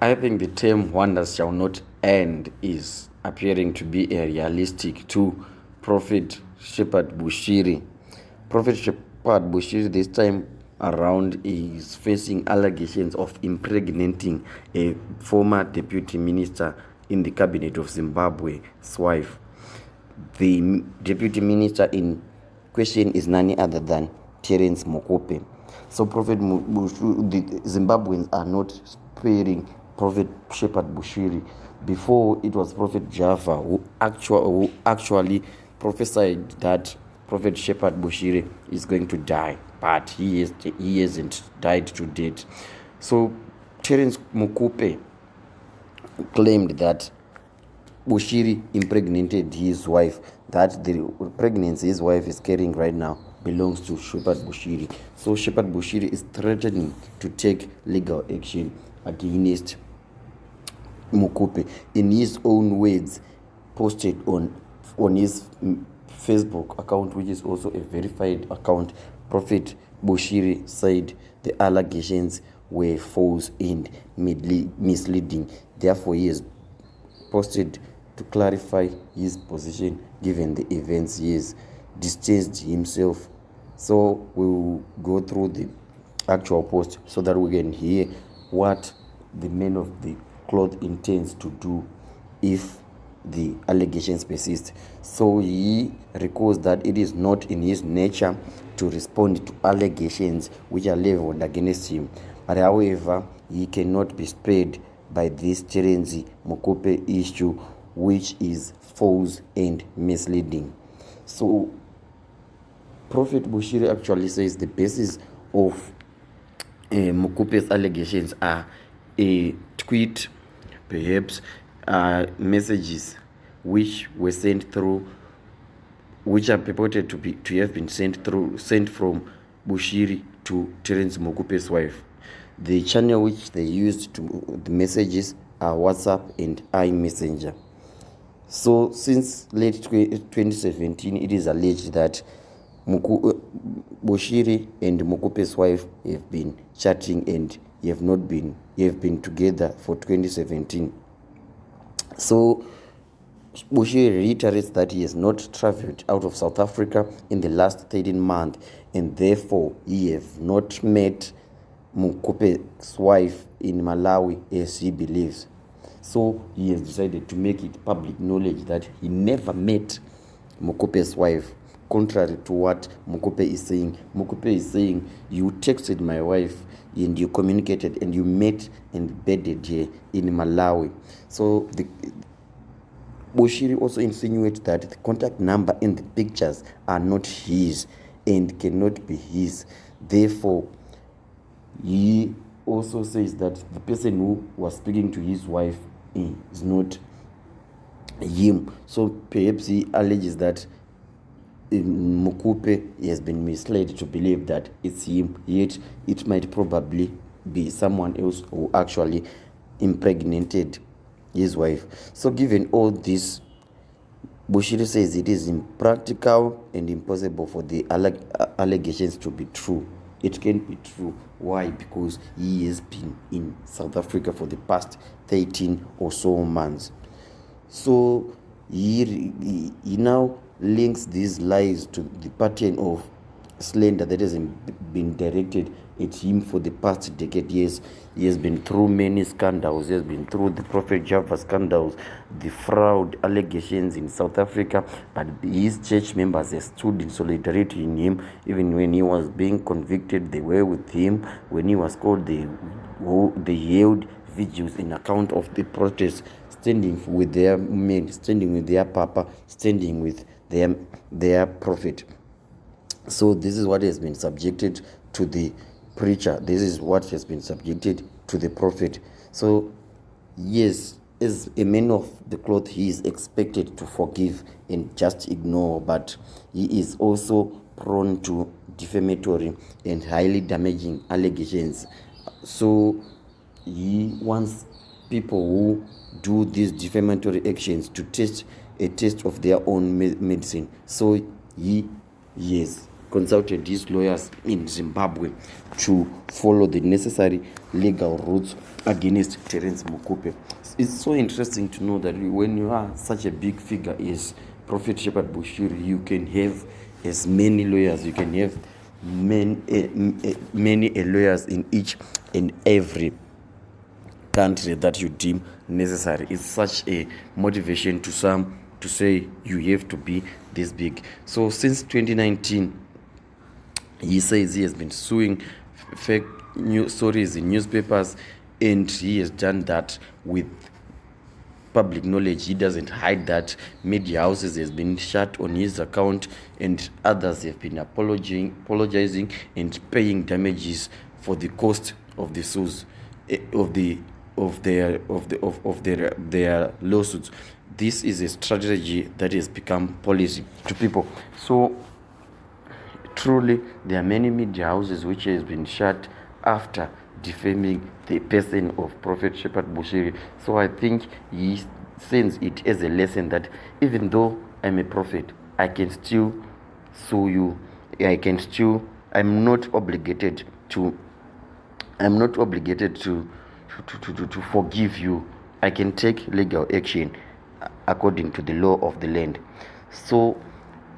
I think the term wonders shall not end is appearing to be a realistic to Prophet Shepherd Bushiri. Prophet Shepherd Bushiri this time around is facing allegations of impregnating a former deputy minister in the cabinet of Zimbabwe's wife. The deputy minister in question is none other than Terence Mukupe. So the Zimbabweans are not sparing Prophet Shepherd Bushiri. Before, it was Prophet Jaffa who actually prophesied that Prophet Shepherd Bushiri is going to die, but he hasn't died to date. So Terence Mukupe claimed that Bushiri impregnated his wife, that the pregnancy his wife is carrying right now belongs to Shepherd Bushiri. So Shepherd Bushiri is threatening to take legal action against Mukupe. In his own words, posted on his Facebook account, which is also a verified account, Prophet Bushiri said the allegations were false and misleading. Therefore, he has posted to clarify his position given the events he has distanced himself. So we'll go through the actual post so that we can hear what the man of the cloth intends to do if the allegations persist. So he recalls that it is not in his nature to respond to allegations which are leveled against him. But however, he cannot be spared by this Terence Mukupe issue, which is false and misleading. So Prophet Bushiri actually says the basis of Mukupe's allegations are a tweet, perhaps messages which were sent through, which are purported to have been sent from Bushiri to Terence Mukupe's wife. The channel which they used to the messages are WhatsApp and iMessenger. So since late 2017, it is alleged that Bushiri and Mukupe's wife have been chatting and have been together for 2017. So Bushiri reiterates that he has not traveled out of South Africa in the last 13 months, and therefore he have not met Mukupe's wife in Malawi as he believes. So he has decided to make it public knowledge that he never met Mukupe's wife, contrary to what Mukupe is saying. Mukupe is saying, you texted my wife and you communicated and you met and bedded here in Malawi. So Bushiri also insinuates that the contact number and the pictures are not his and cannot be his. Therefore, he also says that the person who was speaking to his wife is not him. So perhaps he alleges that Mukupe has been misled to believe that it's him, yet it might probably be someone else who actually impregnated his wife. So given all this, Bushiri says it is impractical and impossible for the allegations to be true. It can't be true. Why? Because he has been in South Africa for the past 13 or so months. So he now links these lies to the pattern of slander that has been directed at him for the past decade years. He has been through many scandals. He has been through the Prophet Jaffa scandals, the fraud allegations in South Africa, but his church members have stood in solidarity in him. Even when he was being convicted, they were with him. When he was called, they held vigils in account of the protest, standing with their men, standing with their papa, standing with their prophet. So this is what has been subjected to the preacher. This is what has been subjected to the prophet. So yes, as a man of the cloth, he is expected to forgive and just ignore, but he is also prone to defamatory and highly damaging allegations. So he wants people who do these defamatory actions to taste a taste of their own medicine. So he has consulted his lawyers in Zimbabwe to follow the necessary legal routes against Terence Mukupe. It's so interesting to know that when you are such a big figure as Prophet Shepherd Bushiri, you can have as many lawyers, you can have many lawyers in each and every country that you deem necessary. It's such a motivation to some to say you have to be this big. So since 2019, he says he has been suing fake news stories in newspapers, and he has done that with public knowledge. He doesn't hide that. Media houses has been shut on his account, and others have been apologizing and paying damages for the cost of the suits of their lawsuits. This is a strategy that has become policy to people. So truly, there are many media houses which has been shut after defaming the person of Prophet Shepherd Bushiri. So I think he sends it as a lesson that even though I'm a prophet, I can still sue you. I'm not obligated to forgive you. I can take legal action according to the law of the land. So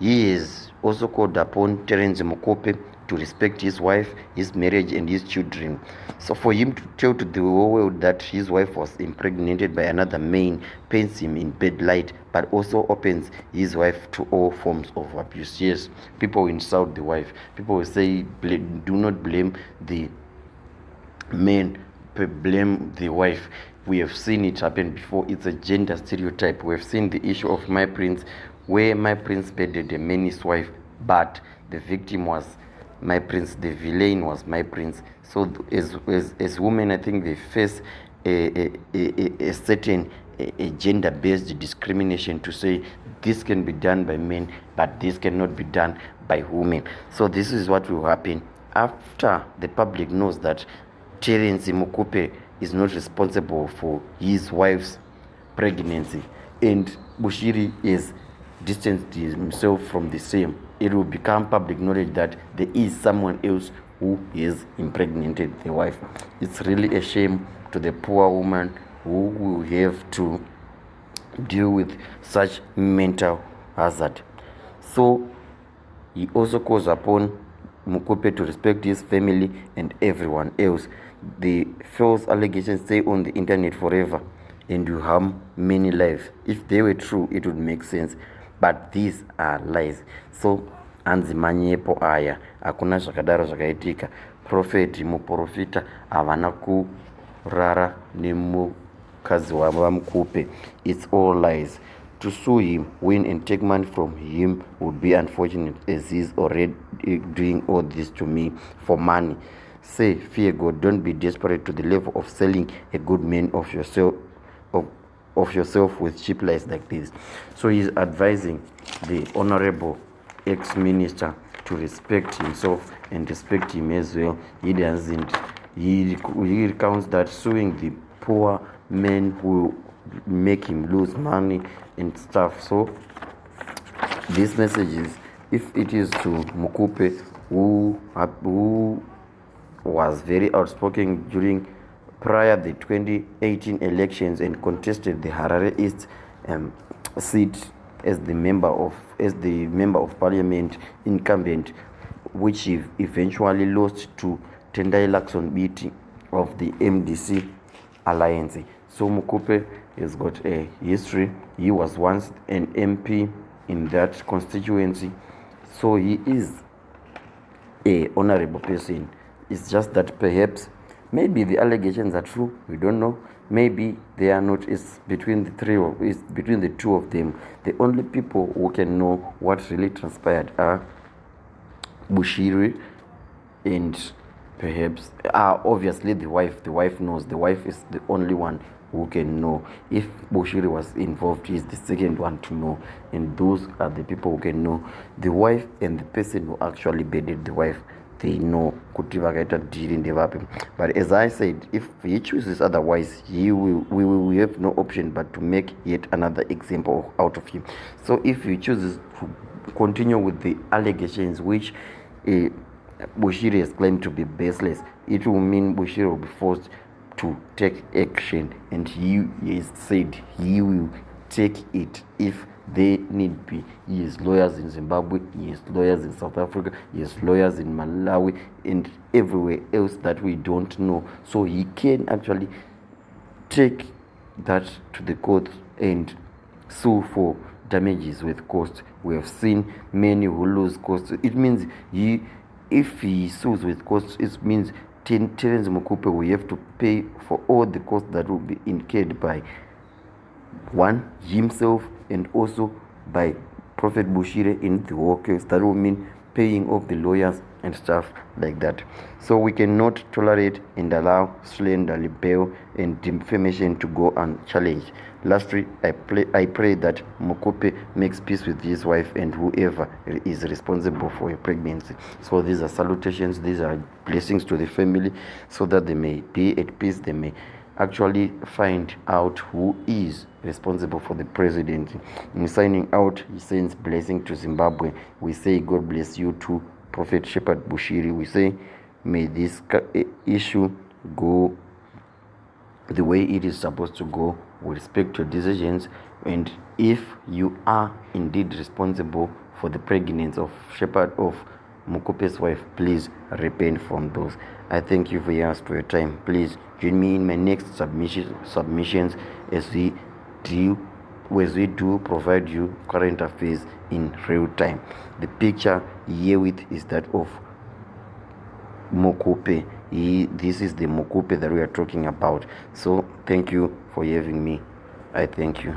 he is also called upon Terence Mukupe to respect his wife, his marriage, and his children. So for him to tell to the whole world that his wife was impregnated by another man paints him in bad light, but also opens his wife to all forms of abuse. Yes, people insult the wife. People will say, do not blame the men, blame the wife. We have seen it happen before. It's a gender stereotype. We have seen the issue of My Prince, where My Prince bedded a man's wife, but the victim was My Prince, the villain was My Prince. So as women, I think they face a certain gender-based discrimination to say this can be done by men, but this cannot be done by women. So this is what will happen after the public knows that Terence Mukupe is not responsible for his wife's pregnancy, and Bushiri is distanced himself from the same. It will become public knowledge that there is someone else who is impregnated the wife. It's really a shame to the poor woman who will have to deal with such mental hazard. So he also calls upon Mukupe to respect his family and everyone else. The false allegations stay on the internet forever and will harm many lives. If they were true, it would make sense, but these are lies. So anzi manyepo aya hakuna zvakadaro zvakaitika. Prophet muprofita havana kurara nemukadzi wavamukupe. It's all lies. To sue him, win and take money from him would be unfortunate, as he's already doing all this to me for money. Say, fear God, don't be desperate to the level of selling a good man of yourself with cheap lies like this. So he's advising the honorable ex-minister to respect himself and respect him as well. He doesn't. He recounts that suing the poor men who make him lose money and stuff. So this message is, if it is to Mukupe, who was very outspoken during prior the 2018 elections and contested the Harare East seat as the member of parliament incumbent, which he eventually lost to Tendai Lakson Biti of the MDC alliance. So Mukupe has got a history. He was once an MP in that constituency, so he is a honorable person. It's just that perhaps maybe the allegations are true, we don't know. Maybe they are not. It's between the two of them. The only people who can know what really transpired are Bushiri and perhaps obviously the wife. The wife knows. The wife is the only one who can know. If Bushiri was involved, he is the second one to know, and those are the people who can know. The wife and the person who actually bedded the wife, they know. But as I said, if he chooses otherwise, we will have no option but to make yet another example out of him. So if he chooses to continue with the allegations which Bushiri has claimed to be baseless. It will mean Bushiri will be forced to take action, and he has said he will take it if they need be. He has lawyers in Zimbabwe, he has lawyers in South Africa, he has lawyers in Malawi, and everywhere else that we don't know. So he can actually take that to the court and sue for damages with cost. We have seen many who lose costs. It means if he sues with costs, it means Terence Mukupe will have to pay for all the costs that will be incurred by one, himself, and also by Prophet Bushiri in the war case. That will mean paying off the lawyers and stuff like that. So we cannot tolerate and allow slander, libel, and defamation to go unchallenged. Lastly, I pray that Mukupe makes peace with his wife and whoever is responsible for a pregnancy. So these are salutations, these are blessings to the family, so that they may be at peace, they may actually find out who is responsible for the presidency. In signing out, he sends blessing to Zimbabwe. We say God bless you too, Prophet Shepherd Bushiri. We say may this issue go the way it is supposed to go. We respect your decisions, and if you are indeed responsible for the pregnancy of Shepherd of Mukupe's wife, please repent from those. I thank you for your time. Please join me in my next submissions as we do provide you current affairs in real time. The picture herewith is that of Mukupe. This is the Mukupe that we are talking about. So thank you for having me. I thank you.